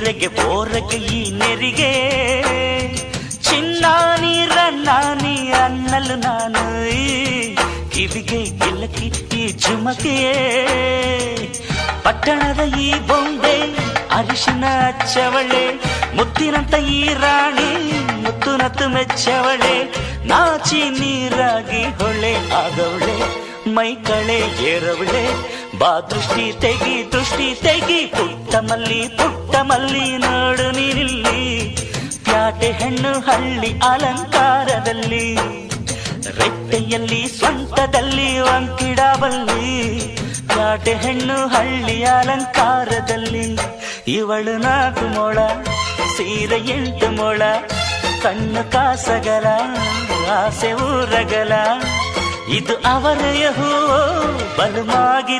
ಸೀರೆಗೆ ಬೋರಗೆ ಈ ನೆರಿಗೆ ಚಿನ್ನಾನಿ ರನ್ನಾನಿ ಅನ್ನಲು ನಾನು ಕಿವಿಗೆ ಗಿಲಕಿ ಈ ಜುಮಕೆ ಪಟ್ಟಣದ ಈ ಬೊಂಬೆ ಅರಿಶಿನ ಹಚ್ಚವಳೆ ಮುತ್ತಿನಂತ ಈ ರಾಣಿ ಮುತ್ತು ನತ್ತು ಮೆಚ್ಚವಳೆ ನಾಚಿ ನೀರಾಗಿ ಹೊಳೆ ಆಗವಳೆ ಮೈ ಕಳೆ ಏರವಳೆ ಬಾ ದೃಷ್ಟಿ ತೆಗಿ ಪುಟ್ಟ ಮಲ್ಲಿ ನೋಡು ನೀನಿಲ್ಲಿ ಪ್ಯಾಟೆ ಹೆಣ್ಣು ಹಳ್ಳಿ ಅಲಂಕಾರದಲ್ಲಿ ರೆಟ್ಟೆಯಲ್ಲಿ ಸ್ವಂತದಲ್ಲಿ ವಂಕಿಡಬಲ್ಲಿ ಪ್ಯಾಟೆ ಹೆಣ್ಣು ಹಳ್ಳಿ ಅಲಂಕಾರದಲ್ಲಿ ಇವಳು 4 ಮೊಳ ಸೀರೆ 8 ಮೊಳ ಕಣ್ಣು ಕಾಸಗಲ ಆಸೆ ಊರಗಲ ಇದು ಅವರೆಯ ಹೂ ಬಲುಮಾಗಿ